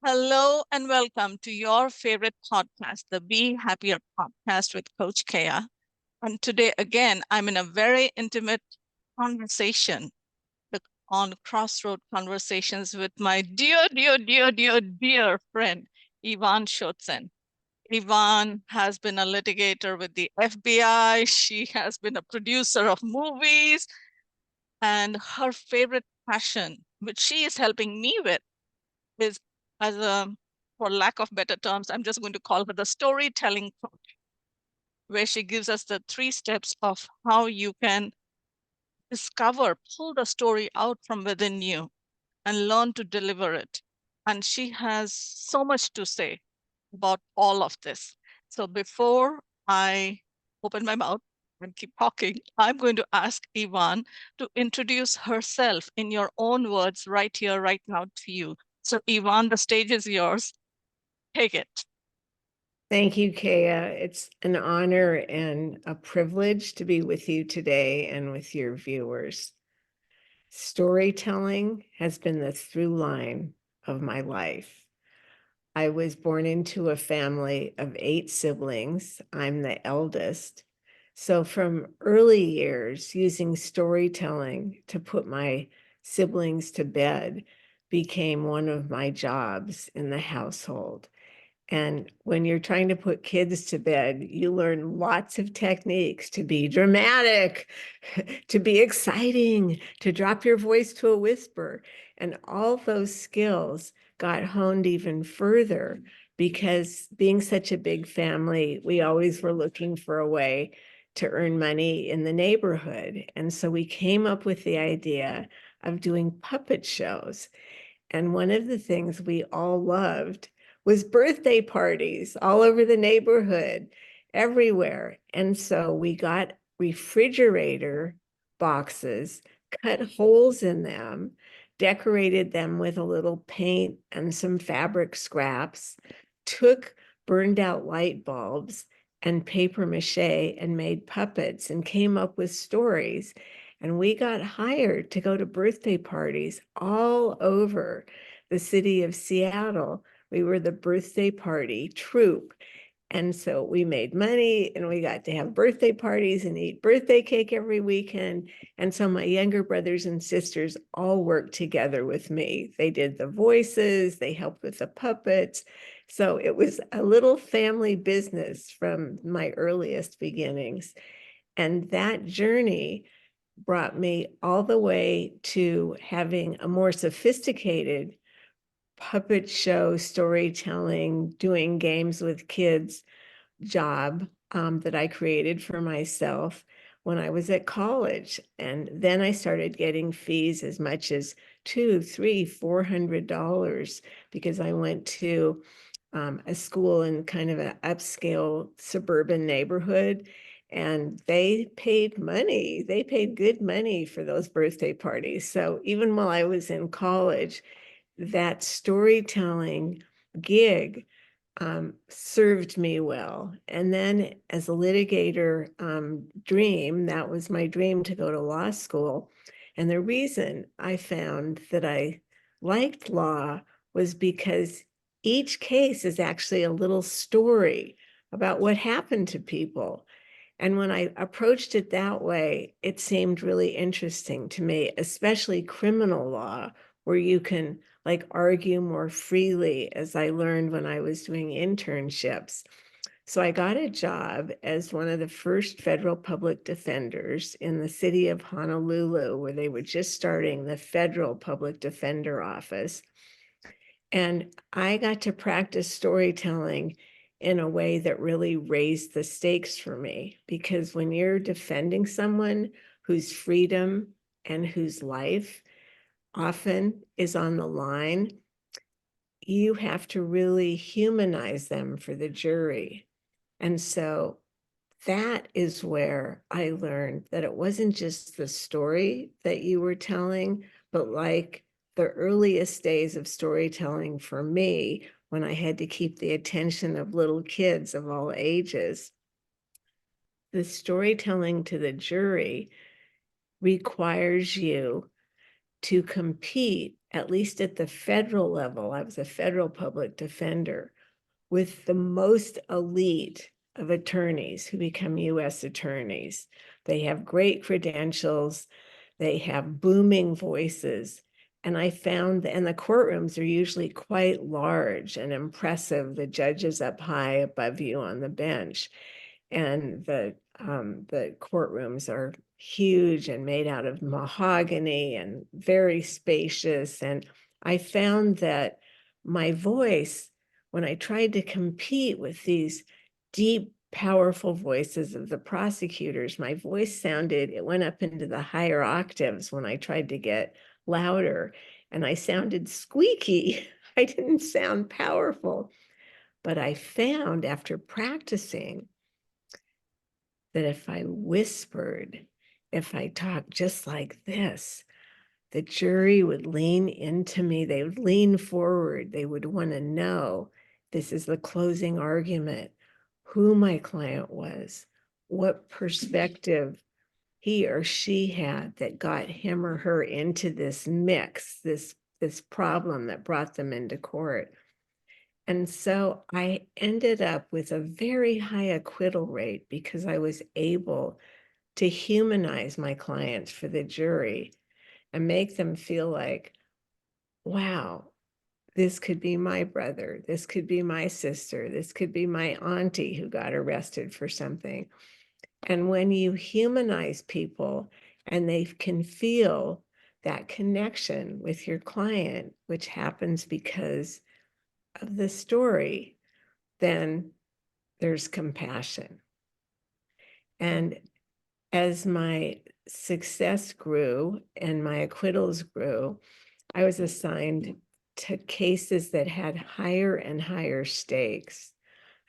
Hello and welcome to your favorite podcast, the Be Happier podcast with Coach Kea. And today, again, I'm in a very intimate conversation on Crossroad Conversations with my dear friend, Yvonne Chotzen. Yvonne has been a litigator with the FBI. She has been a producer of movies, and her favorite passion, which she is helping me with, is as a, for lack of better terms, I'm just going to call her the storytelling coach, where she gives us the 3 steps of how you can pull the story out from within you and learn to deliver it. And she has so much to say about all of this. So before I open my mouth and keep talking, I'm going to ask Yvonne to introduce herself in your own words right here, right now to you. So Yvonne, the stage is yours. Take it. Thank you, Kea. It's an honor and a privilege to be with you today and with your viewers. Storytelling has been the through line of my life. I was born into a family of 8 siblings. I'm the eldest. So from early years, using storytelling to put my siblings to bed became one of my jobs in the household. And when you're trying to put kids to bed, you learn lots of techniques to be dramatic, to be exciting, to drop your voice to a whisper. And all those skills got honed even further because being such a big family, we always were looking for a way to earn money in the neighborhood. And so we came up with the idea of doing puppet shows. And one of the things we all loved was birthday parties all over the neighborhood, everywhere. And so we got refrigerator boxes, cut holes in them, decorated them with a little paint and some fabric scraps, took burned out light bulbs and paper mache and made puppets and came up with stories. And we got hired to go to birthday parties all over the city of Seattle. We were the birthday party troupe. And so we made money and we got to have birthday parties and eat birthday cake every weekend. And so my younger brothers and sisters all worked together with me. They did the voices, they helped with the puppets. So it was a little family business from my earliest beginnings. And that journey brought me all the way to having a more sophisticated puppet show storytelling, doing games with kids job that I created for myself when I was at college. And then I started getting fees as much as $200, $300, $400 because I went to a school in kind of an upscale suburban neighborhood. And they paid money. They paid good money for those birthday parties. So even while I was in college, that storytelling gig served me well. And then as a litigator dream, that was my dream to go to law school. And the reason I found that I liked law was because each case is actually a little story about what happened to people. And when I approached it that way, it seemed really interesting to me, especially criminal law, where you can like argue more freely, as I learned when I was doing internships. So I got a job as one of the first federal public defenders in the city of Honolulu, where they were just starting the federal public defender office. And I got to practice storytelling in a way that really raised the stakes for me, because when you're defending someone whose freedom and whose life often is on the line, you have to really humanize them for the jury. And so that is where I learned that it wasn't just the story that you were telling, but like the earliest days of storytelling for me, when I had to keep the attention of little kids of all ages, the storytelling to the jury requires you to compete at least at the federal level, I was a federal public defender, with the most elite of attorneys who become U.S. attorneys. They have great credentials, they have booming voices. And I found, and the courtrooms are usually quite large and impressive, the judges up high above you on the bench. And the courtrooms are huge and made out of mahogany and very spacious. And I found that my voice, when I tried to compete with these deep, powerful voices of the prosecutors, my voice sounded, it went up into the higher octaves when I tried to get louder, and I sounded squeaky. I didn't sound powerful. But I found after practicing that if I whispered, if I talked just like this, the jury would lean into me. They would lean forward. They would want to know, this is the closing argument, who my client was, what perspective he or she had that got him or her into this mix, this problem that brought them into court. And so I ended up with a very high acquittal rate because I was able to humanize my clients for the jury and make them feel like, wow, this could be my brother, this could be my sister, this could be my auntie who got arrested for something. And when you humanize people and they can feel that connection with your client, which happens because of the story, then there's compassion. And as my success grew and my acquittals grew, I was assigned to cases that had higher and higher stakes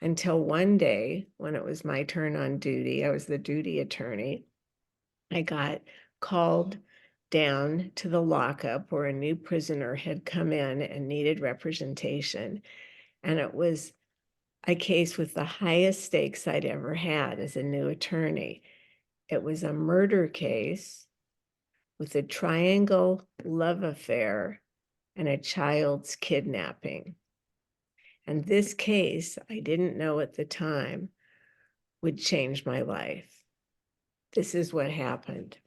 until one day when it was my turn on duty, I was the duty attorney, I got called down to the lockup where a new prisoner had come in and needed representation. And it was a case with the highest stakes I'd ever had as a new attorney. It was a murder case with a triangle love affair and a child's kidnapping. And this case, I didn't know at the time, would change my life. This is what happened.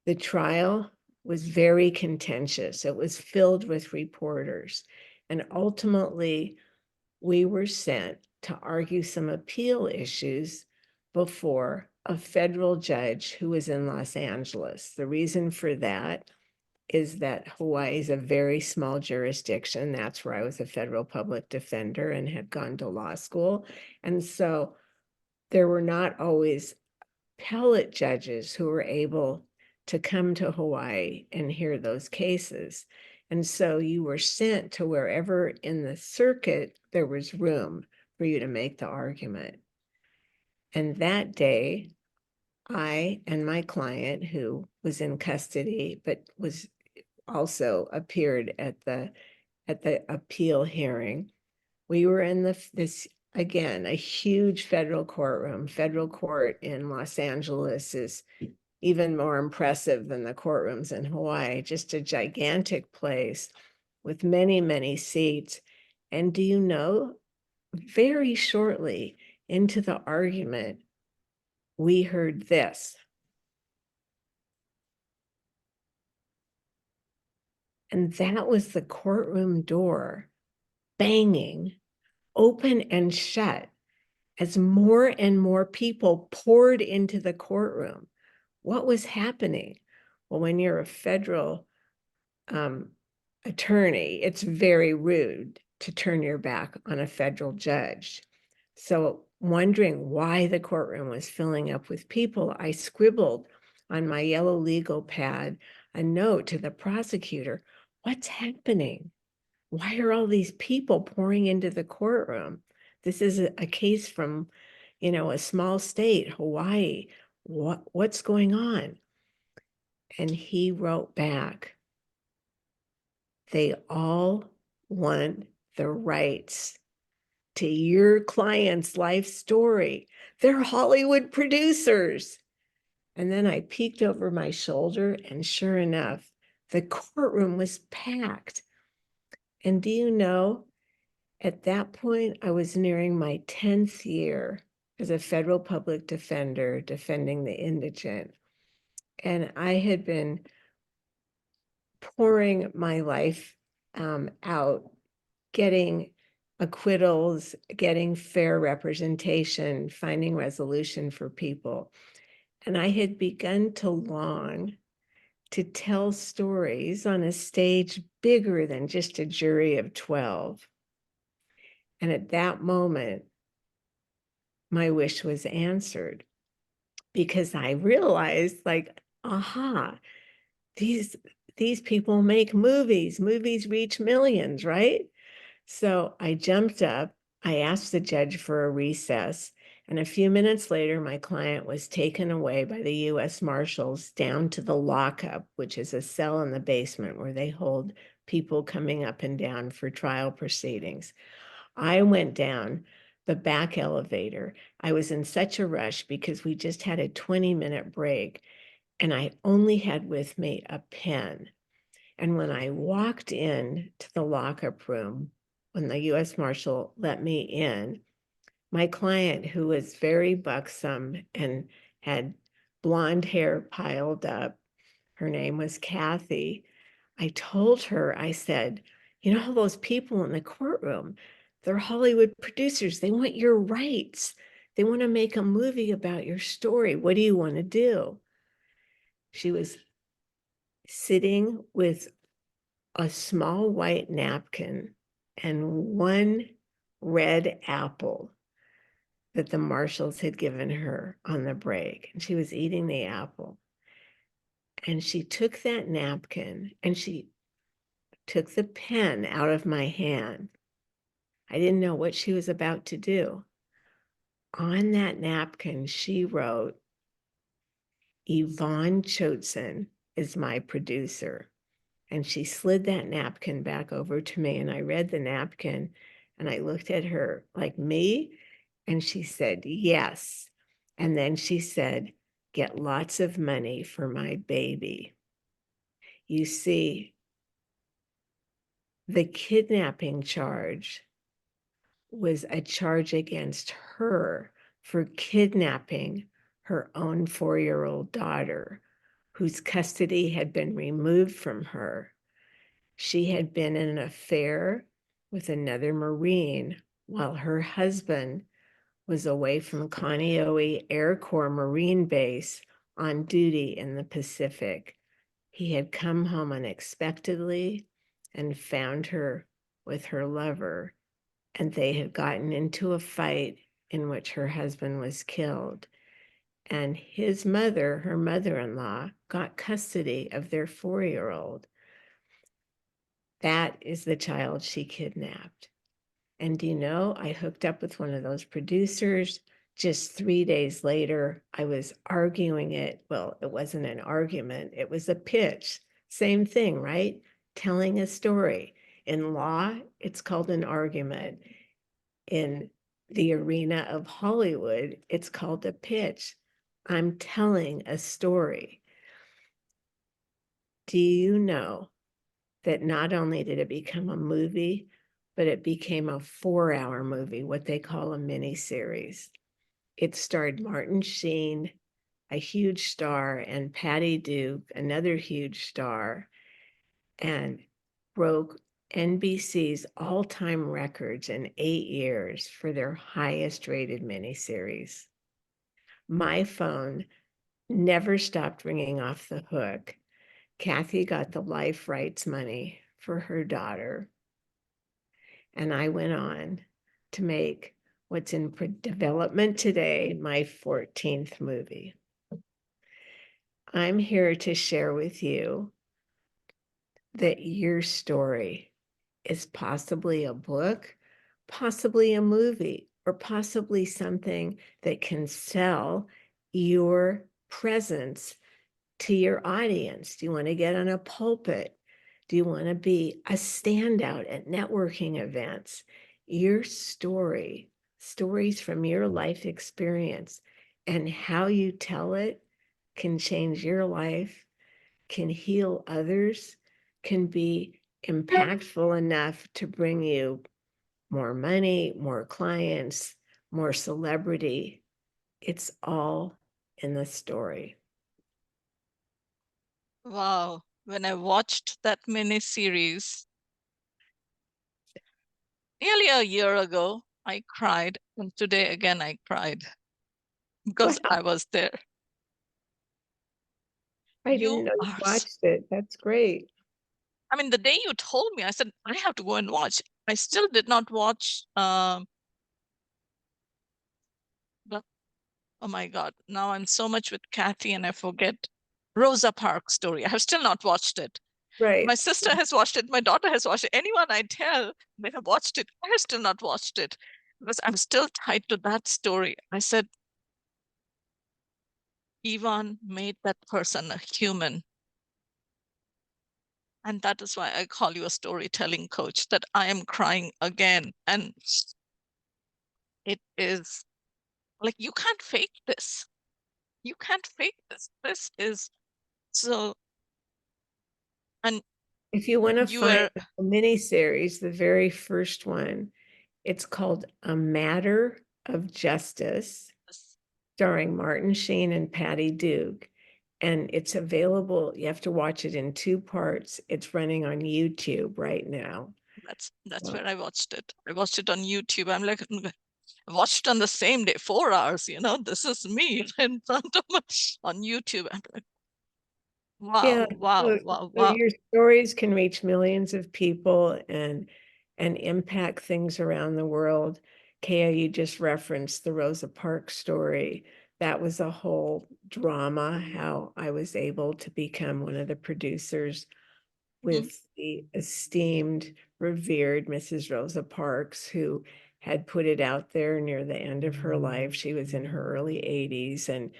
The trial was very contentious. It was filled with reporters. And ultimately, we were sent to argue some appeal issues before a federal judge who was in Los Angeles. The reason for that is that Hawaii is a very small jurisdiction. That's where I was a federal public defender and had gone to law school. And so there were not always appellate judges who were able to come to Hawaii and hear those cases. And so you were sent to wherever in the circuit there was room for you to make the argument. And that day, I and my client, who was in custody, but was also appeared at the appeal hearing, we were in this, again, a huge federal courtroom. Federal court in Los Angeles is even more impressive than the courtrooms in Hawaii, just a gigantic place with many, many seats. And do you know, very shortly into the argument, we heard this. And that was the courtroom door banging open and shut as more and more people poured into the courtroom. What was happening? Well, when you're a federal attorney, it's very rude to turn your back on a federal judge. So, wondering why the courtroom was filling up with people, I scribbled on my yellow legal pad a note to the prosecutor. What's happening? Why are all these people pouring into the courtroom? This is a case from, a small state, Hawaii. What's going on? And he wrote back, they all want the rights to your client's life story. They're Hollywood producers. And then I peeked over my shoulder, and sure enough, The courtroom was packed. And do you know, at that point, I was nearing my 10th year as a federal public defender defending the indigent. And I had been pouring my life out, getting acquittals, getting fair representation, finding resolution for people. And I had begun to long to tell stories on a stage bigger than just a jury of 12. And at that moment, my wish was answered because I realized, like, aha, these people make movies. Movies reach millions, right? So I jumped up, I asked the judge for a recess, and a few minutes later, my client was taken away by the U.S. Marshals down to the lockup, which is a cell in the basement where they hold people coming up and down for trial proceedings. I went down the back elevator. I was in such a rush because we just had a 20-minute break, and I only had with me a pen. And when I walked in to the lockup room, when the U.S. Marshal let me in, my client, who was very buxom and had blonde hair piled up, her name was Kathy, I told her, I said, you know, all those people in the courtroom, they're Hollywood producers. They want your rights. They want to make a movie about your story. What do you want to do? She was sitting with a small white napkin and one red apple that the marshals had given her on the break. And she was eating the apple. And she took that napkin and she took the pen out of my hand. I didn't know what she was about to do. On that napkin, she wrote, Yvonne Chotzen is my producer. And she slid that napkin back over to me, and I read the napkin and I looked at her like, me? And she said, yes. And then she said, get lots of money for my baby. You see, the kidnapping charge was a charge against her for kidnapping her own 4-year-old daughter, whose custody had been removed from her. She had been in an affair with another Marine while her husband was away from Kaneohe Air Corps Marine Base on duty in the Pacific. He had come home unexpectedly and found her with her lover, and they had gotten into a fight in which her husband was killed. And his mother, her mother-in-law, got custody of their 4-year-old. That is the child she kidnapped. And do you know, I hooked up with one of those producers. Just 3 days later, I was arguing it. Well, it wasn't an argument, it was a pitch. Same thing, right? Telling a story. In law, it's called an argument. In the arena of Hollywood, it's called a pitch. I'm telling a story. Do you know that not only did it become a movie, but it became a 4-hour movie, what they call a miniseries. It starred Martin Sheen, a huge star, and Patty Duke, another huge star, and broke NBC's all-time records in 8 years for their highest rated miniseries. My phone never stopped ringing off the hook. Kathy got the life rights money for her daughter. And I went on to make what's in development today, my 14th movie. I'm here to share with you that your story is possibly a book, possibly a movie, or possibly something that can sell your presence to your audience. Do you want to get on a pulpit? Do you want to be a standout at networking events? Your story, stories from your life experience, and how you tell it can change your life, can heal others, can be impactful enough to bring you more money, more clients, more celebrity. It's all in the story. Wow. When I watched that miniseries nearly a year ago, I cried. And today again, I cried because Wow, I was there. I didn't You know you are, watched it. That's great. I mean, the day you told me, I said, I have to go and watch. I still did not watch, but oh my God, now I'm so much with Kathy and I forget Rosa Parks Story. I have still not watched it. My Right. sister has watched it. My daughter has watched it. Anyone I tell, they have watched it. I have still not watched it because I'm still tied to that story. I said, Yvonne made that person a human. And that is why I call you a storytelling coach, that I am crying again. And it is like, you can't fake this. You can't fake this. This is so, and If you want to you find were, the miniseries, the very first one, it's called A Matter of Justice, starring Martin Sheen and Patty Duke. And it's available. You have to watch it in 2 parts. It's running on YouTube right now. that's So, where I watched it. I watched it on YouTube. I'm like, I watched on the same day, 4 hours, this is me in front of my, on YouTube. I'm like, yeah, wow, wow, so, wow, so wow. your stories can reach millions of people and impact things around the world. Kaya, you just referenced the Rosa Parks story. That was a whole drama, how I was able to become one of the producers Mhm, with the esteemed, revered Mrs. Rosa Parks, who had put it out there near the end of her life. She was in her early 80s, and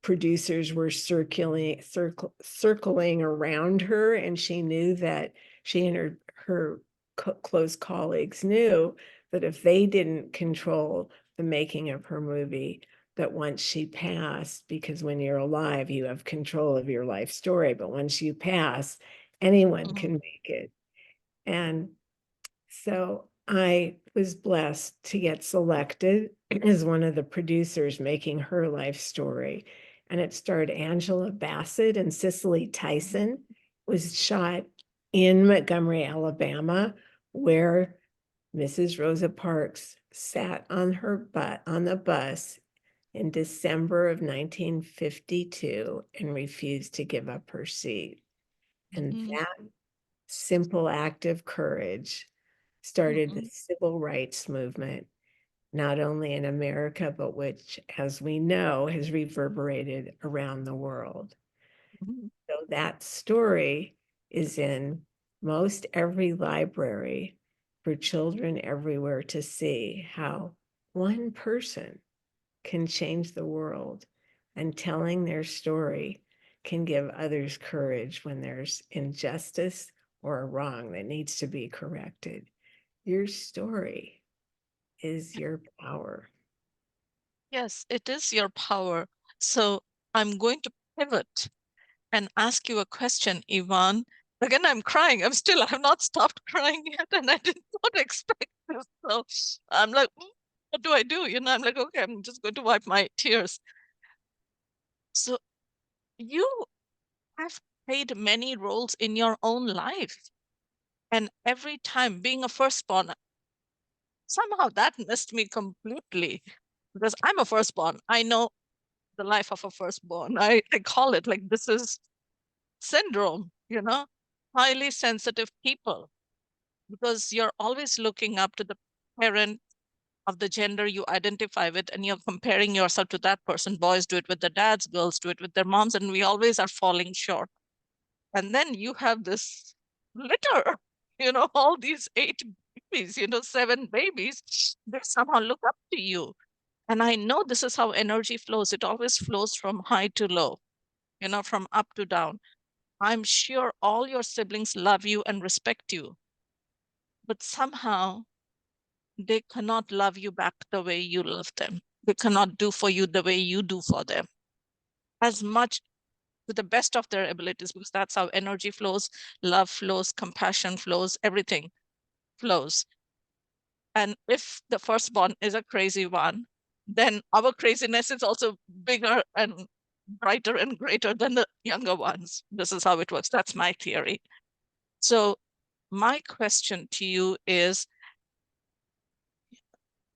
producers were circling around her, and she knew that she and her close colleagues knew that if they didn't control the making of her movie, that once she passed, because when you're alive you have control of your life story, but once you pass, anyone mhm, can make it. And so I was blessed to get selected as one of the producers making her life story. And it starred Angela Bassett and Cicely Tyson. It was shot in Montgomery, Alabama, where Mrs. Rosa Parks sat on her butt on the bus in December of 1952 and refused to give up her seat. And mhm, that simple act of courage started the mhm, civil rights movement, not only in America, but which, as we know, has reverberated around the world. mhm. So that story is in most every library for children everywhere to see how one person can change the world, and telling their story can give others courage when there's injustice or a wrong that needs to be corrected. Your story is your power. Yes, it is your power. So I'm going to pivot and ask you a question, Yvonne. Again, I'm crying. I have not stopped crying yet, and I did not expect this. So I'm like, what do I do? I'm like, okay, I'm just going to wipe my tears. So you have played many roles in your own life. And every time being a firstborn, somehow that missed me completely because I'm a firstborn. I know the life of a firstborn. I call it like this is syndrome, highly sensitive people, because you're always looking up to the parent of the gender you identify with, and you're comparing yourself to that person. Boys do it with their dads, girls do it with their moms, and we always are falling short. And then you have this litter, all these 8 babies, 7 babies, they somehow look up to you. And I know this is how energy flows. It always flows from high to low, from up to down. I'm sure all your siblings love you and respect you, but somehow they cannot love you back the way you love them. They cannot do for you the way you do for them. As much, to the best of their abilities, because that's how energy flows, love flows, compassion flows, everything flows. And if the firstborn is a crazy one, then our craziness is also bigger and brighter and greater than the younger ones. This is how it works. That's my theory. So my question to you is,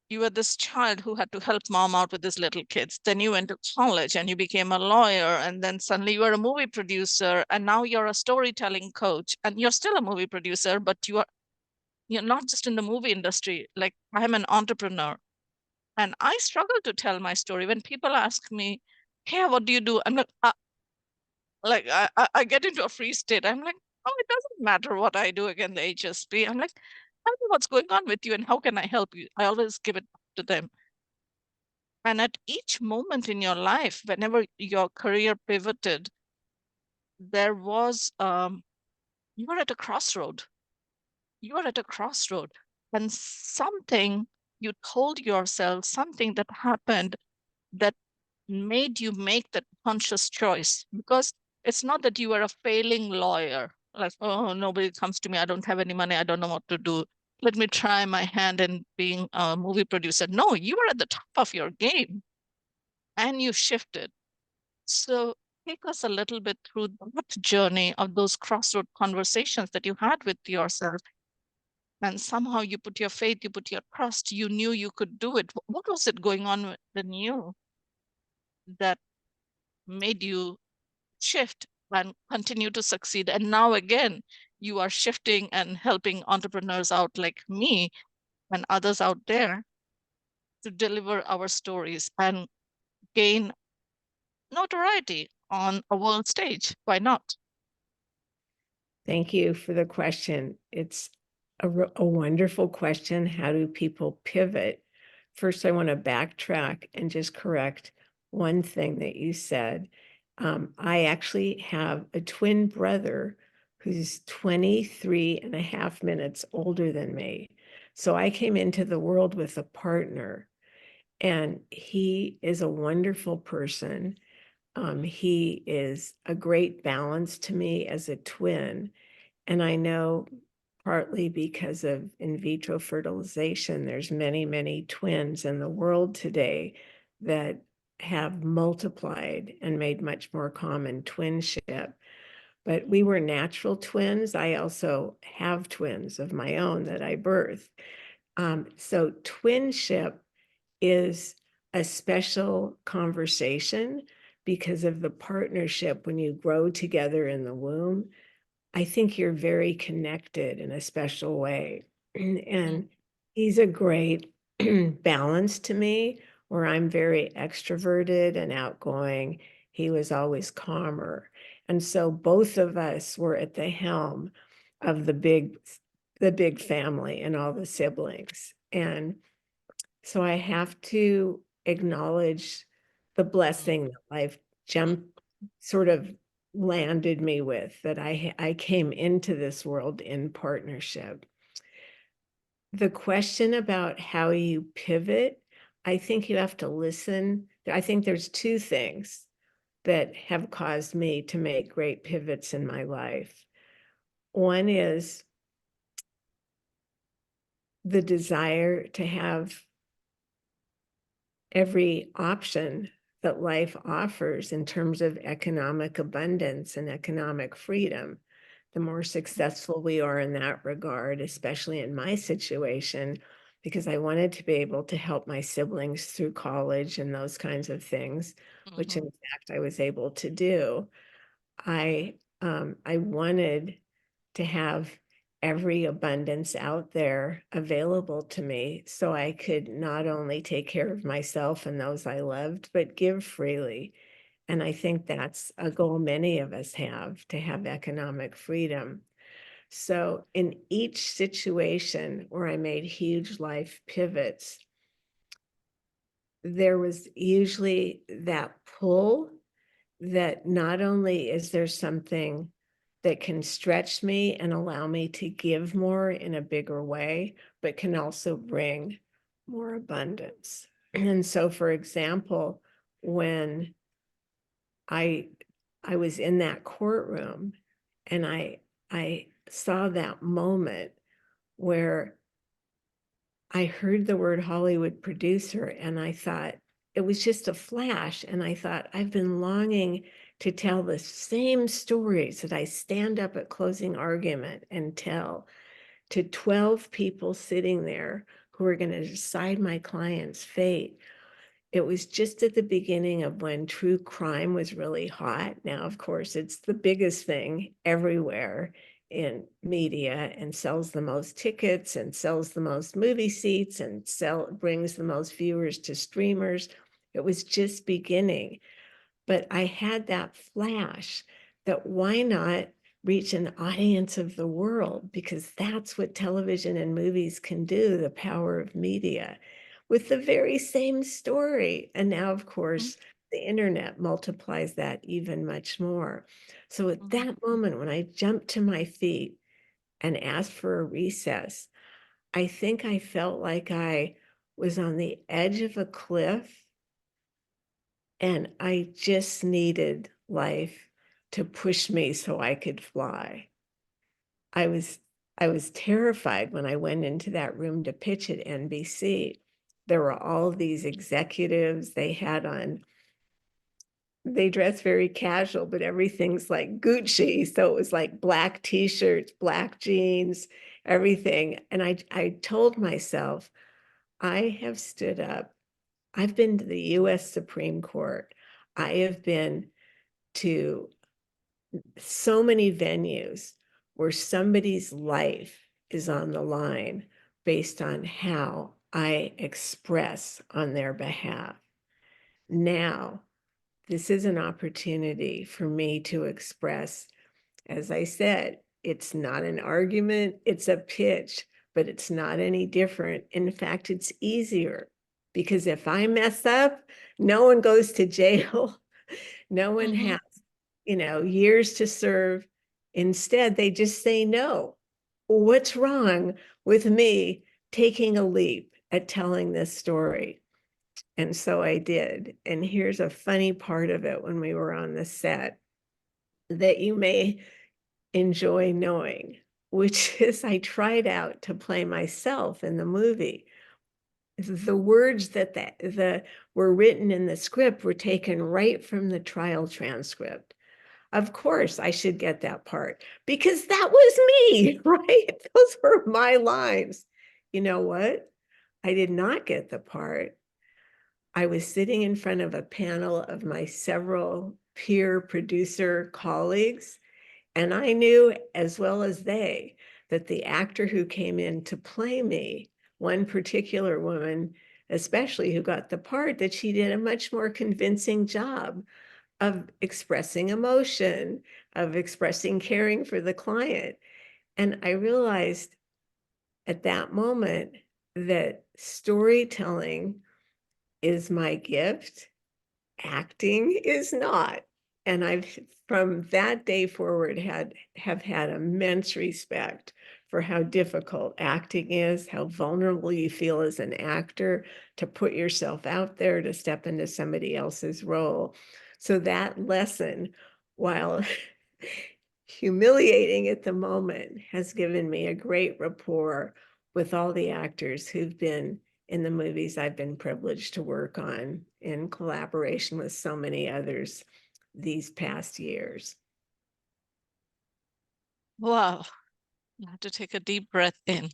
you were this child who had to help mom out with his little kids. Then you went to college and you became a lawyer. And then suddenly you were a movie producer. And now you're a storytelling coach. And you're still a movie producer, but you're not just in the movie industry. Like, I'm an entrepreneur. And I struggle to tell my story when people ask me, "Hey, what do you do?" I'm like I get into a free state. I'm like, "Oh, it doesn't matter what I do again, the HSP." I'm like, "Tell me what's going on with you and how can I help you?" I always give it to them. And at each moment in your life, whenever your career pivoted, there was you were at a crossroad. You were at a crossroad, and something you told yourself, something that happened that made you make that conscious choice. Because it's not that you were a failing lawyer, like, oh, nobody comes to me, I don't have any money, I don't know what to do, let me try my hand in being a movie producer. No, you were at the top of your game and you shifted. So take us a little bit through that journey of those crossroad conversations that you had with yourself. And somehow you put your faith, you put your trust, you knew you could do it. What was it going on within you that made you shift and continue to succeed? And now again, you are shifting and helping entrepreneurs out like me and others out there to deliver our stories and gain notoriety on a world stage. Why not? Thank you for the question. It's a wonderful question. How do people pivot? First, I want to backtrack and just correct one thing that you said. I actually have a twin brother who's 23 and a half minutes older than me. So I came into the world with a partner, and he is a wonderful person. He is a great balance to me as a twin. And I know partly because of in vitro fertilization, there's many, many twins in the world today that have multiplied and made much more common twinship. But we were natural twins. I also have twins of my own that I birthed. So twinship is a special conversation because of the partnership when you grow together in the womb. I think you're very connected in a special way. Mm, And he's a great balance to me, where I'm very extroverted and outgoing. He was always calmer. And so both of us were at the helm of the big family and all the siblings. And so I have to acknowledge the mm, blessing that life jumped sort of landed me with, that I came into this world in partnership. The question about how you pivot, I think you have to listen. I think there's two things that have caused me to make great pivots in my life. One is the desire to have every option that life offers in terms of economic abundance and economic freedom. The more successful we are in that regard, especially in my situation, because I wanted to be able to help my siblings through college and those kinds of things, which in mhm, fact I was able to do. I wanted to have every abundance out there available to me so I could not only take care of myself and those I loved, but give freely. And I think that's a goal many of us have, to have economic freedom. So in each situation where I made huge life pivots, there was usually that pull that not only is there something that can stretch me and allow me to give more in a bigger way, but can also bring more abundance. And so, for example, when I I was in that courtroom and I saw that moment where I heard the word Hollywood producer and I thought it was just a flash. And I thought, I've been longing to tell the same stories that I stand up at closing argument and tell to 12 people sitting there who are going to decide my client's fate. It was just at the beginning of when true crime was really hot. Now, of course, it's the biggest thing everywhere in media and sells the most tickets and sells the most movie seats and brings the most viewers to streamers. It was just beginning. But I had that flash that why not reach an audience of the world? Because that's what television and movies can do, the power of media, with the very same story. And now, of course, the internet multiplies that even much more. So at Mhm. that moment, when I jumped to my feet and asked for a recess, I think I felt like I was on the edge of a cliff and I just needed life to push me so I could fly. I was I was terrified when I went into that room to pitch at NBC. There were all these executives. They dress very casual, but everything's like Gucci. So it was like black t-shirts, black jeans, everything. And I told myself, I have stood up. I've been to the US Supreme Court. I have been to so many venues where somebody's life is on the line based on how I express on their behalf. Now, this is an opportunity for me to express. As I said, it's not an argument, it's a pitch, but it's not any different. In fact, it's easier because if I mess up, no one goes to jail. No one Mhm. has, years to serve. Instead, they just say no. What's wrong with me taking a leap at telling this story? And so I did. And here's a funny part of it when we were on the set that you may enjoy knowing, which is I tried out to play myself in the movie. The words that were written in the script were taken right from the trial transcript. Of course, I should get that part because that was me, right? Those were my lines. You know what? I did not get the part. I was sitting in front of a panel of my several peer producer colleagues, and I knew as well as they that the actor who came in to play me, one particular woman, especially who got the part, that she did a much more convincing job of expressing emotion, of expressing caring for the client. And I realized at that moment that storytelling is my gift, acting is not. And I've from that day forward have had immense respect for how difficult acting is, how vulnerable you feel as an actor to put yourself out there, to step into somebody else's role. So that lesson, while humiliating at the moment, has given me a great rapport with all the actors who've been in the movies I've been privileged to work on in collaboration with so many others these past years. Wow. I have to take a deep breath in.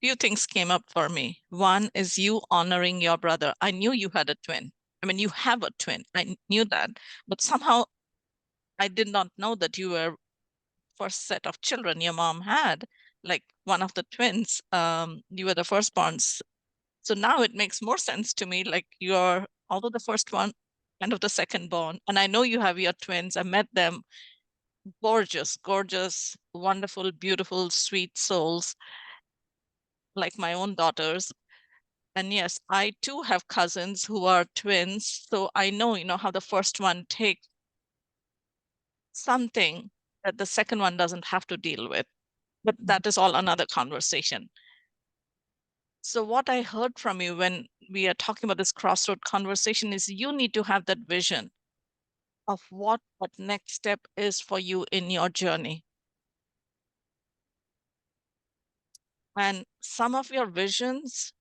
Few things came up for me. One is you honoring your brother. I knew you had a twin. I mean, you have a twin. I knew that. But somehow I did not know that you were first set of children your mom had, like one of the twins. You were the firstborn. So now it makes more sense to me. Like you're, although the first one, kind of the second born. And I know you have your twins. I met them. Gorgeous, gorgeous, wonderful, beautiful, sweet souls, like my own daughters. And yes, I too have cousins who are twins. So I know, how the first one takes something that the second one doesn't have to deal with. But that is all another conversation. So what I heard from you when we are talking about this crossroad conversation is you need to have that vision of what next step is for you in your journey. And some of your visions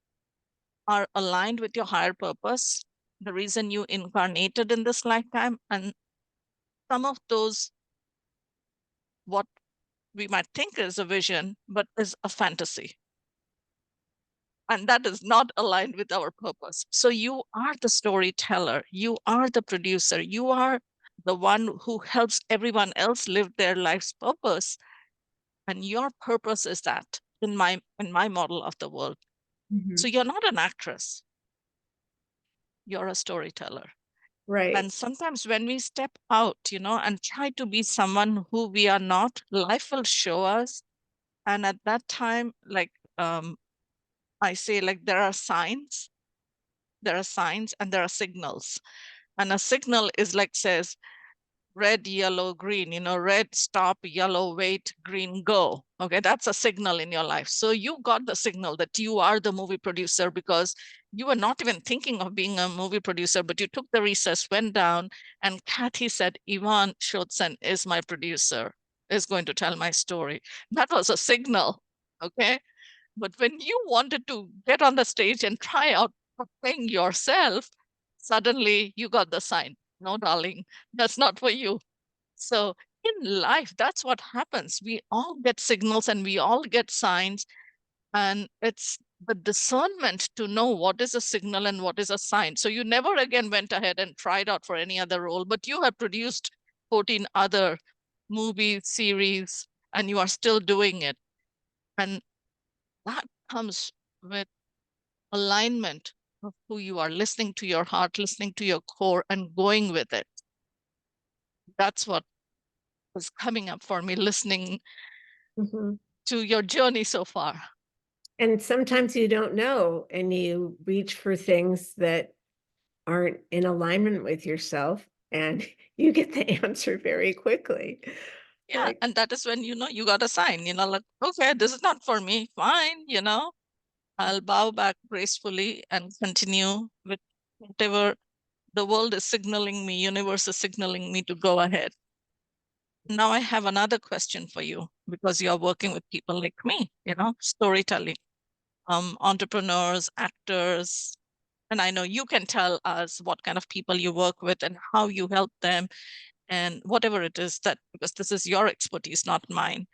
are aligned with your higher purpose, the reason you incarnated in this lifetime. And some of those, what we might think is a vision, but is a fantasy. And that is not aligned with our purpose. So you are the storyteller, you are the producer, you are the one who helps everyone else live their life's purpose. And your purpose is that in my model of the world. So you're not an actress, you're a storyteller. Right. And sometimes when we step out, and try to be someone who we are not, life will show us. And at that time, like, I say, like, there are signs and there are signals. And a signal is like, says red, yellow, green, red, stop, yellow, wait, green, go. Okay, that's a signal in your life. So you got the signal that you are the movie producer, because you were not even thinking of being a movie producer, but you took the recess, went down, and Kathy said, Yvonne Chotzen is my producer, is going to tell my story. That was a signal. Okay. But when you wanted to get on the stage and try out for playing yourself, suddenly you got the sign. No, darling, that's not for you. So in life, that's what happens. We all get signals and we all get signs. And it's the discernment to know what is a signal and what is a sign. So you never again went ahead and tried out for any other role, but you have produced 14 other movies, series, and you are still doing it. And that comes with alignment of who you are, listening to your heart, listening to your core, and going with it. That's what was coming up for me listening Mhm. to your journey so far. And sometimes you don't know, and you reach for things that aren't in alignment with yourself, and you get the answer very quickly. Yeah. Like, And that is when, you got a sign, like, okay, this is not for me. Fine. I'll bow back gracefully and continue with whatever the world is signaling me, universe is signaling me to go ahead. Now I have another question for you, because you're working with people like me, storytelling, entrepreneurs, actors, and I know you can tell us what kind of people you work with and how you help them, and whatever it is, that because this is your expertise, not mine.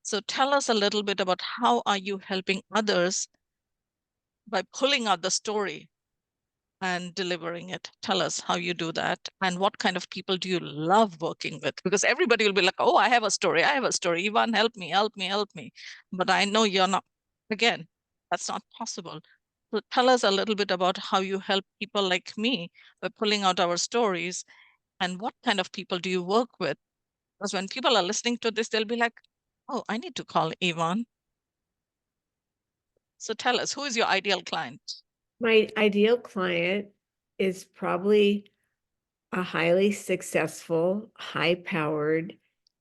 So tell us a little bit about how are you helping others by pulling out the story and delivering it. Tell us how you do that, and what kind of people do you love working with? Because everybody will be like, oh, I have a story, Yvonne, help me, help me, help me. But I know you're not, again, that's not possible. So tell us a little bit about how you help people like me by pulling out our stories, and what kind of people do you work with? Because when people are listening to this, they'll be like, oh, I need to call Yvonne. So tell us, who is your ideal client? my ideal client is probably a highly successful, high-powered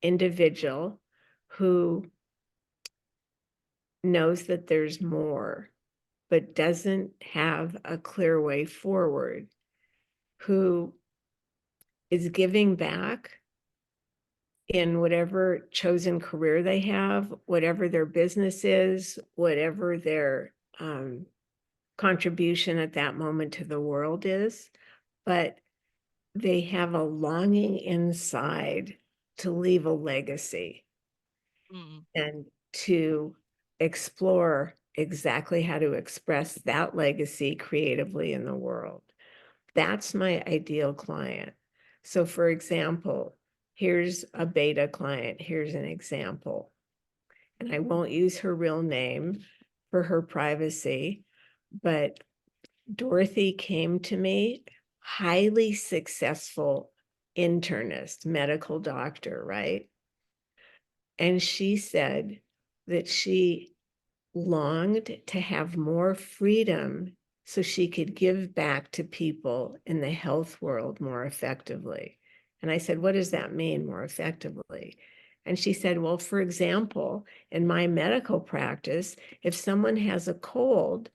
individual who knows that there's more, but doesn't have a clear way forward, who is giving back in whatever chosen career they have, whatever their business is, whatever their contribution at that moment to the world is, but they have a longing inside to leave a legacy Mm, and to explore exactly how to express that legacy creatively in the world. That's my ideal client. So, for example, here's a beta client. Here's an example. And I won't use her real name for her privacy, but Dorothy came to me, highly successful internist, medical doctor, right? And she said that she longed to have more freedom so she could give back to people in the health world more effectively. And I said, what does that mean, more effectively? And she said, well, for example, in my medical practice, if someone has a cold,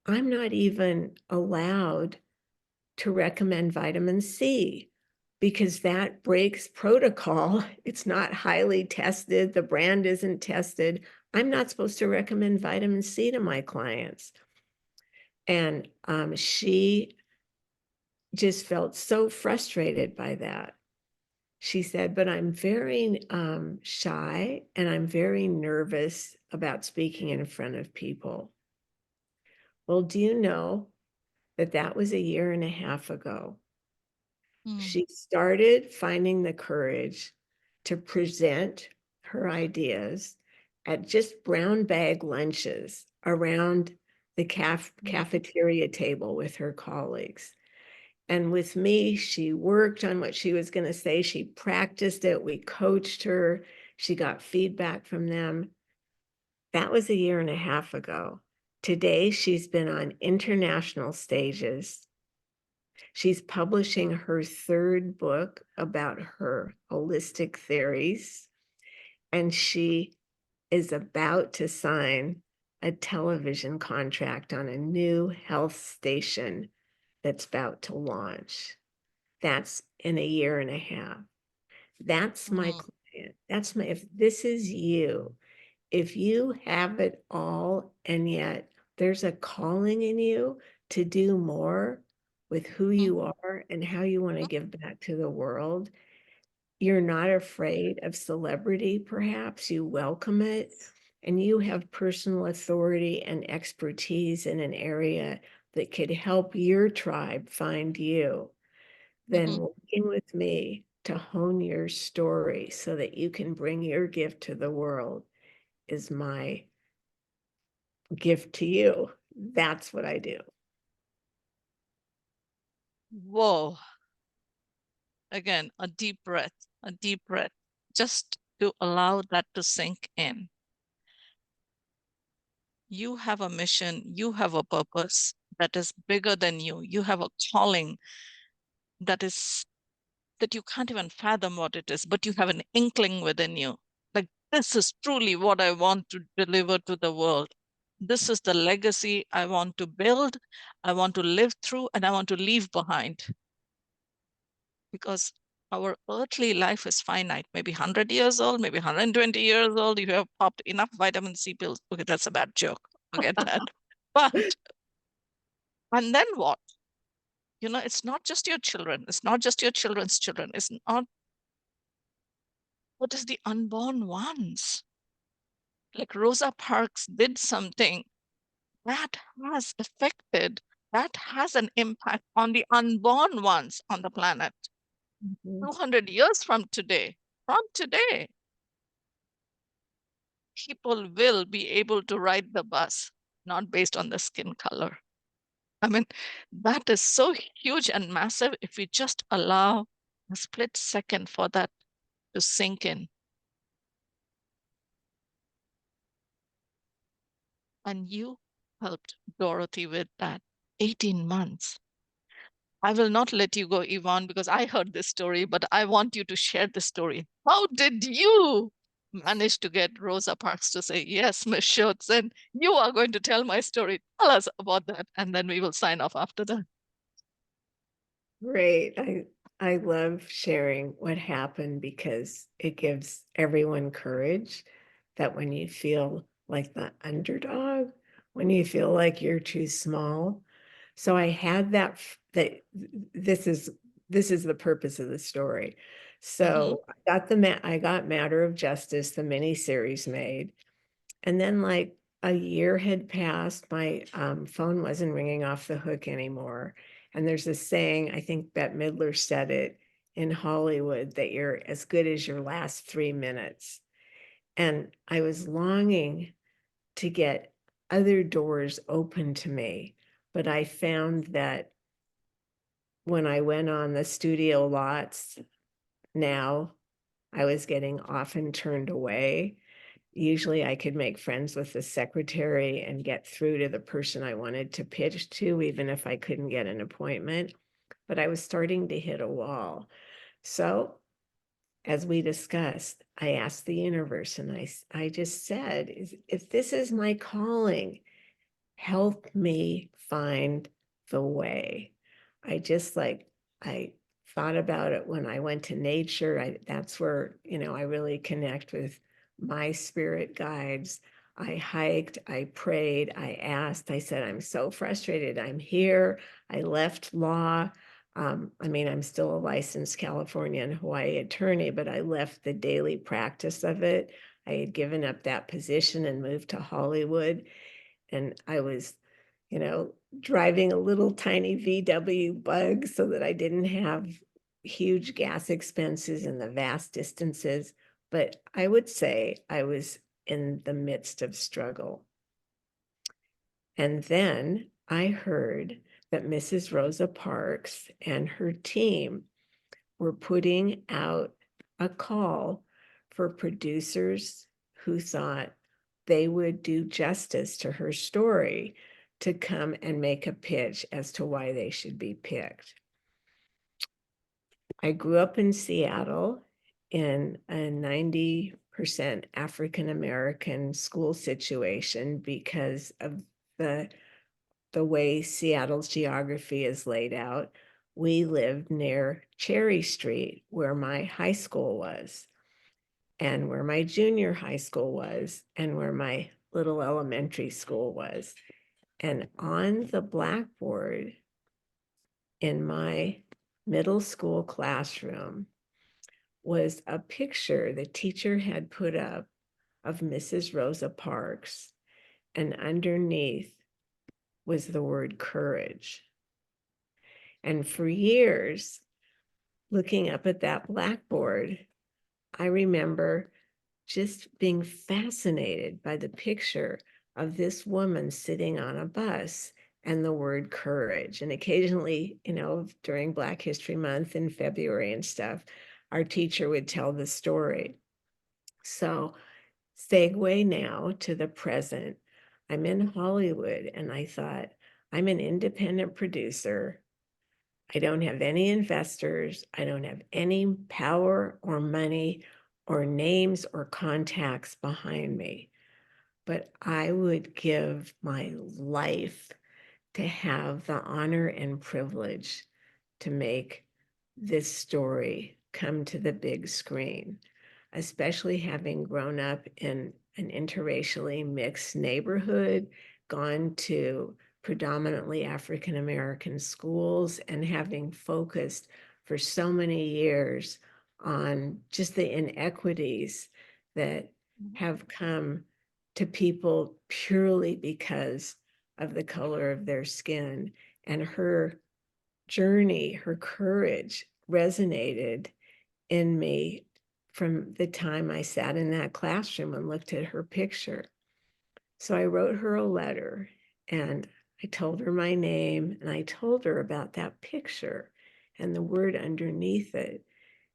I'm not even allowed to recommend vitamin C because that breaks protocol. It's not highly tested. The brand isn't tested. I'm not supposed to recommend vitamin C to my clients. And she just felt so frustrated by that. She said, but I'm very shy and I'm very nervous about speaking in front of people. Well, do you know that that was a year and a half ago? Mm, She started finding the courage to present her ideas at just brown bag lunches around the mm, cafeteria table with her colleagues. And with me, she worked on what she was going to say. She practiced it. We coached her. She got feedback from them. That was a year and a half ago. Today, she's been on international stages. She's publishing her third book about her holistic theories, and she is about to sign a television contract on a new health station that's about to launch. That's in a year and a half. That's my mm, client. That's my, if this is you, if you have it all and yet there's a calling in you to do more with who mm, you are and how you want to give back to the world, you're not afraid of celebrity, perhaps you welcome it, and you have personal authority and expertise in an area that could help your tribe find you, then mhm. working with me to hone your story so that you can bring your gift to the world is my gift to you. That's what I do. Whoa. Again, a deep breath, just to allow that to sink in. You have a mission, you have a purpose that is bigger than you. You have a calling that is that you can't even fathom what it is, but you have an inkling within you. Like, this is truly what I want to deliver to the world. This is the legacy I want to build, I want to live through, and I want to leave behind. Because our earthly life is finite, maybe 100 years old, maybe 120 years old. You have popped enough vitamin C pills. Okay, that's a bad joke. Forget that. But, and then what? It's not just your children. It's not just your children's children. It's not, what is the unborn ones? Like Rosa Parks did something that has affected, that has an impact on the unborn ones on the planet. Mhm. 200 years from today, people will be able to ride the bus, not based on the skin color. I mean, that is so huge and massive if we just allow a split second for that to sink in. And you helped Dorothy with that 18 months. I will not let you go, Yvonne, because I heard this story, but I want you to share the story. How did you manage to get Rosa Parks to say, yes, Miss Chotzen, you are going to tell my story. Tell us about that, and then we will sign off after that. Great. I love sharing what happened because it gives everyone courage that when you feel like the underdog, when you feel like you're too small. So I had that this is this is the purpose of the story. Mm-hmm, So I got Matter of Justice, the miniseries made. And then like a year had passed, my phone wasn't ringing off the hook anymore. And there's this saying, I think Bette Midler said it in Hollywood, that you're as good as your last 3 minutes. And I was longing to get other doors open to me. But I found that when I went on the studio lots now, I was getting often turned away. Usually I could make friends with the secretary and get through to the person I wanted to pitch to, even if I couldn't get an appointment. But I was starting to hit a wall. So, as we discussed, I asked the universe and I just said, if this is my calling, help me find the way. I just like, I thought about it when I went to nature. That's where, I really connect with my spirit guides. I hiked, I prayed, I asked, I said, I'm so frustrated. I'm here. I left law. I'm still a licensed California and Hawaii attorney, but I left the daily practice of it. I had given up that position and moved to Hollywood. And I was, driving a little tiny VW Bug so that I didn't have huge gas expenses and the vast distances. But I would say I was in the midst of struggle. And then I heard that Mrs. Rosa Parks and her team were putting out a call for producers who thought they would do justice to her story to come and make a pitch as to why they should be picked. I grew up in Seattle in a 90% African American school situation because of the way Seattle's geography is laid out. We lived near Cherry Street, where my high school was, and where my junior high school was, and where my little elementary school was. And on the blackboard in my middle school classroom was a picture the teacher had put up of Mrs. Rosa Parks, and underneath was the word courage. And for years, looking up at that blackboard, I remember just being fascinated by the picture of this woman sitting on a bus and the word courage. And occasionally, during Black History Month in February and stuff, our teacher would tell the story. So segue now to the present. I'm in Hollywood, and I thought, I'm an independent producer. I don't have any investors. I don't have any power or money or names or contacts behind me. But I would give my life to have the honor and privilege to make this story come to the big screen, especially having grown up in an interracially mixed neighborhood, gone to predominantly African American schools, and having focused for so many years on just the inequities that have come to people purely because of the color of their skin. And her journey, her courage resonated in me from the time I sat in that classroom and looked at her picture. So I wrote her a letter, and I told her my name, and I told her about that picture and the word underneath it,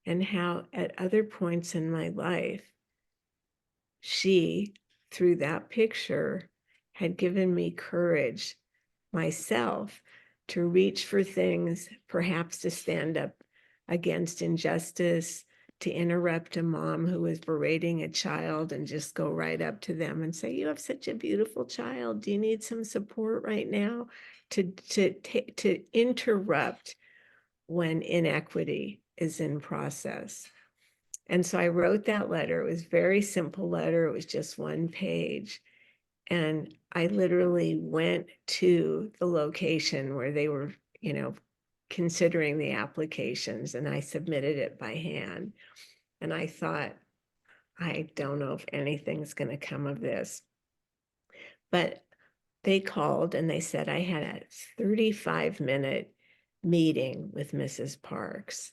and how at other points in my life, she, through that picture, had given me courage myself to reach for things, perhaps to stand up against injustice, to interrupt a mom who was berating a child and just go right up to them and say, you have such a beautiful child. Do you need some support right now? To interrupt when inequity is in process. And so I wrote that letter. It was a very simple letter. It was just one page. And I literally went to the location where they were, considering the applications, and I submitted it by hand. And I thought, I don't know if anything's going to come of this. But they called and they said I had a 35-minute meeting with Mrs. Parks.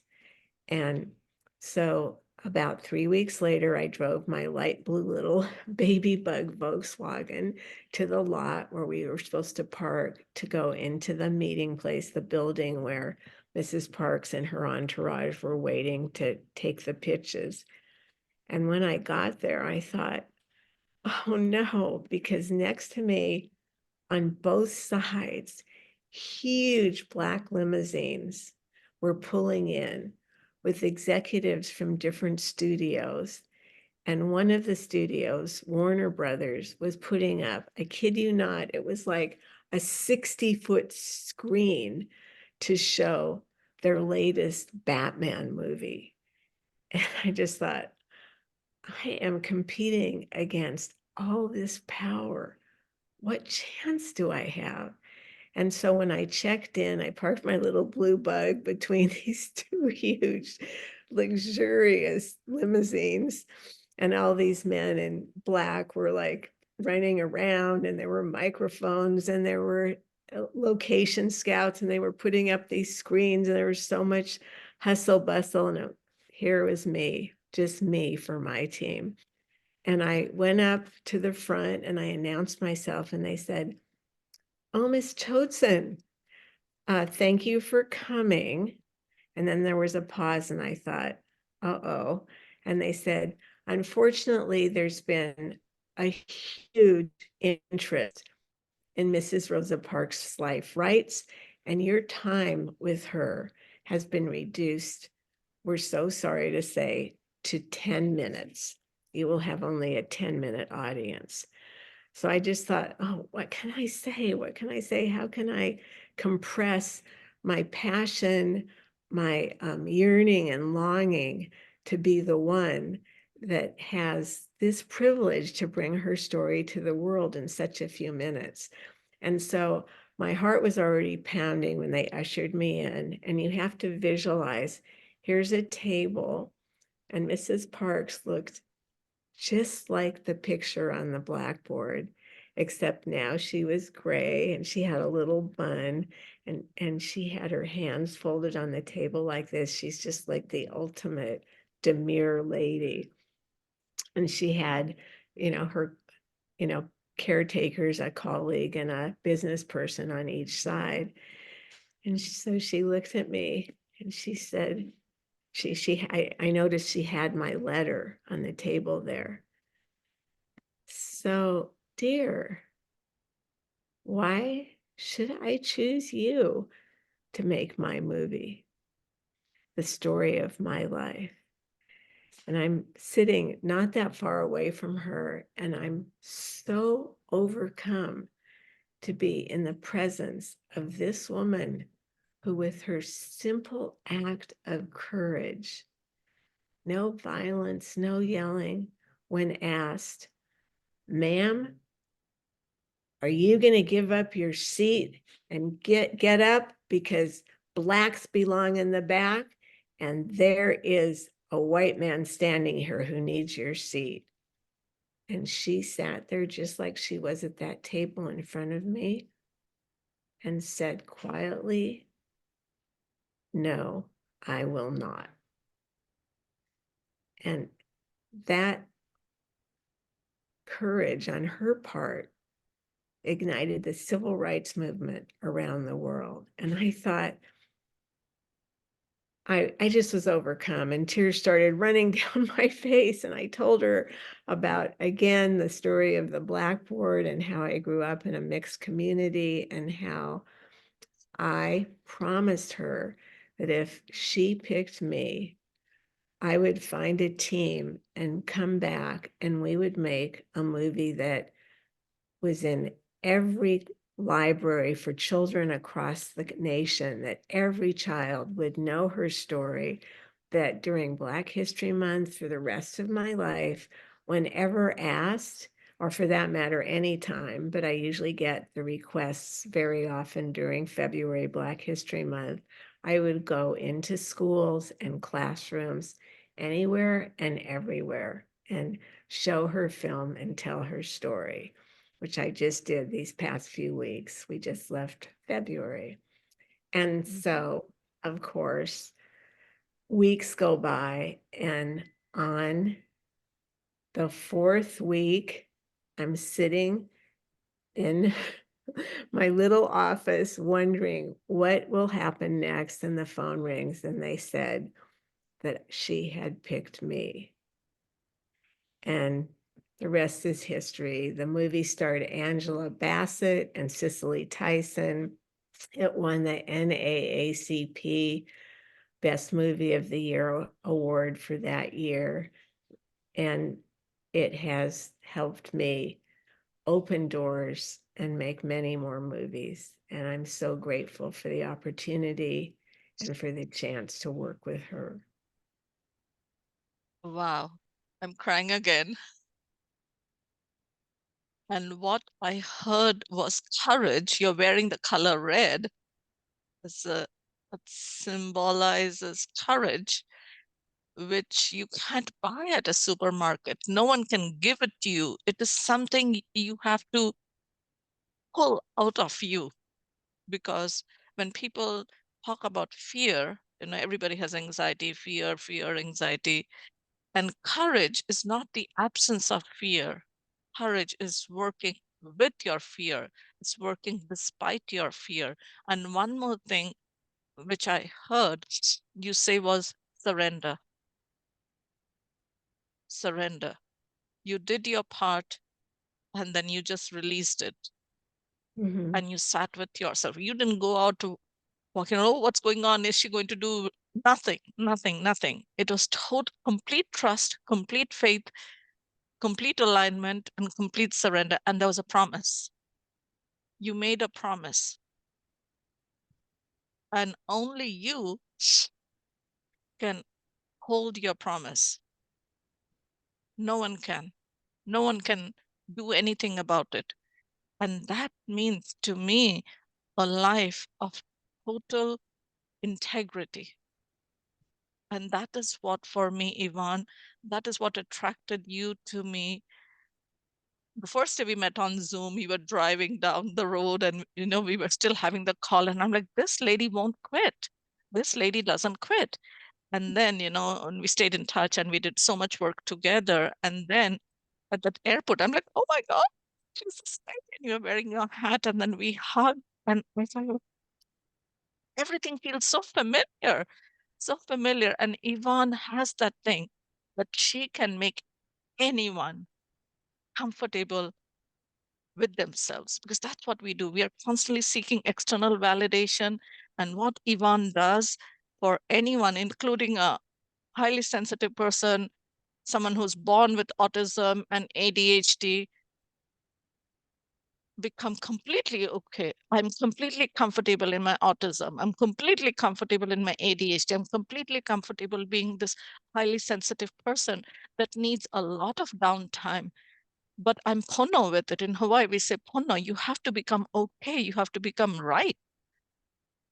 And so about 3 weeks later, I drove my light blue little baby bug Volkswagen to the lot where we were supposed to park to go into the meeting place, the building where Mrs. Parks and her entourage were waiting to take the pitches. And when I got there, I thought, oh no, because next to me on both sides, huge black limousines were pulling in with executives from different studios. And one of the studios, Warner Brothers, was putting up, I kid you not, it was like a 60-foot screen to show their latest Batman movie. And I just thought, I am competing against all this power. What chance do I have? And so when I checked in, I parked my little blue bug between these two huge, luxurious limousines. And all these men in black were like running around, and there were microphones, and there were location scouts, and they were putting up these screens, and there was so much hustle bustle. And here was me, just me for my team. And I went up to the front and I announced myself, and they said, "Oh, Miss Chotzen, thank you for coming." And then there was a pause, and I thought, uh-oh. And they said, "Unfortunately, there's been a huge interest in Mrs. Rosa Parks' life rights, and your time with her has been reduced, we're so sorry to say, to 10 minutes. You will have only a 10-minute audience." So I just thought, oh, what can I say? What can I say? How can I compress my passion, my yearning and longing to be the one that has this privilege to bring her story to the world in such a few minutes? And so my heart was already pounding when they ushered me in. And you have to visualize, here's a table, and Mrs. Parks looked just like the picture on the blackboard, except now she was gray and she had a little bun, and she had her hands folded on the table like this. She's just like the ultimate demure lady. And she had, her, you know, caretakers, a colleague and a business person on each side. And so she looked at me and she said, I noticed she had my letter on the table there. "So, dear, why should I choose you to make my movie, the story of my life?" And I'm sitting not that far away from her, and I'm so overcome to be in the presence of this woman who, with her simple act of courage, no violence, no yelling, when asked, "Ma'am, are you going to give up your seat and get up, because blacks belong in the back, and there is a white man standing here who needs your seat?" And she sat there just like she was at that table in front of me and said quietly, "No, I will not." And that courage on her part ignited the civil rights movement around the world. And I thought, I just was overcome, and tears started running down my face. And I told her about, again, the story of the blackboard and how I grew up in a mixed community, and how I promised her that if she picked me, I would find a team and come back, and we would make a movie that was in every library for children across the nation, that every child would know her story, that during Black History Month for the rest of my life, whenever asked, or for that matter, anytime, but I usually get the requests very often during February Black History Month, I would go into schools and classrooms anywhere and everywhere and show her film and tell her story, which I just did these past few weeks. We just left February. And so, of course, weeks go by, and on the fourth week, I'm sitting in my little office wondering what will happen next. And the phone rings, and they said that she had picked me. And the rest is history. The movie starred Angela Bassett and Cicely Tyson. It won the NAACP Best Movie of the Year award for that year. And it has helped me open doors and make many more movies. And I'm so grateful for the opportunity and for the chance to work with her. Wow, I'm crying again. And what I heard was courage. You're wearing the color red. It symbolizes courage, which you can't buy at a supermarket. No one can give it to you. It is something you have to pull out of you, because when people talk about fear, everybody has anxiety, fear, anxiety. And courage is not the absence of fear. Courage is working with your fear. It's working despite your fear. And one more thing, which I heard you say, was surrender. Surrender. You did your part, and then you just released it, Mhm. and you sat with yourself. You didn't go out to walk, oh, what's going on? Is she going to do nothing? Nothing, nothing. It was total, complete trust, complete faith, complete alignment, and complete surrender. And there was a promise. You made a promise. And only you can hold your promise. No one can. No one can do anything about it. And that means to me a life of total integrity. And that is what, for me, Yvonne, that is what attracted you to me. The first day we met on Zoom, we were driving down the road, and we were still having the call, and I'm like, this lady won't quit. This lady doesn't quit. And then, and we stayed in touch, and we did so much work together. And then at that airport, I'm like, oh my God, she's this lady, and you're wearing your hat. And then we hugged, and I thought, everything feels so familiar, so familiar. And Yvonne has that thing that she can make anyone comfortable with themselves, because that's what we do. We are constantly seeking external validation. And what Yvonne does for anyone, including a highly sensitive person, someone who's born with autism and ADHD, become completely okay. I'm completely comfortable in my autism. I'm completely comfortable in my ADHD. I'm completely comfortable being this highly sensitive person that needs a lot of downtime. But I'm pono with it. In Hawaii, we say pono. You have to become okay. You have to become right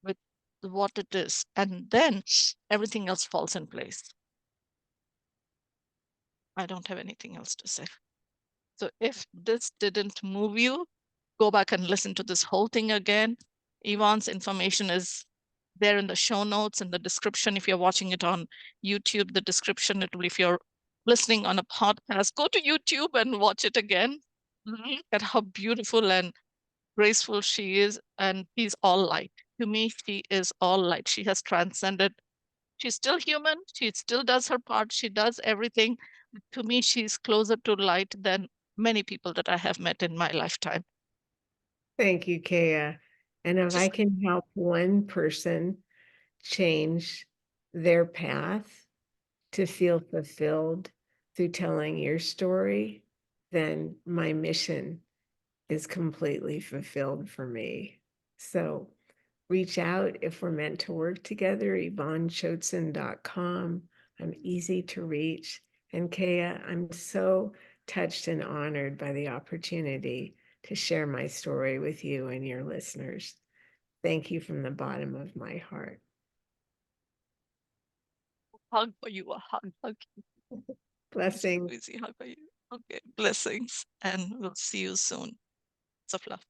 with what it is. And then everything else falls in place. I don't have anything else to say. So if this didn't move you, go back and listen to this whole thing again. Yvonne's information is there in the show notes, in the description. If you're watching it on YouTube, the description, it will, if you're listening on a podcast, go to YouTube and watch it again. Look at how beautiful and graceful she is. And she's all light. To me, she is all light. She has transcended. She's still human. She still does her part. She does everything. To me, she's closer to light than many people that I have met in my lifetime. Thank you, Kea. And if I Just can help one person change their path to feel fulfilled through telling your story, then my mission is completely fulfilled for me. So reach out if we're meant to work together, YvonneChotzen.com. I'm easy to reach. And Kea, I'm so touched and honored by the opportunity to share my story with you and your listeners. Thank you from the bottom of my heart. hug for you, a hug. Blessings. Easy hug for you. Okay, blessings, and we'll see you soon. Lots of love.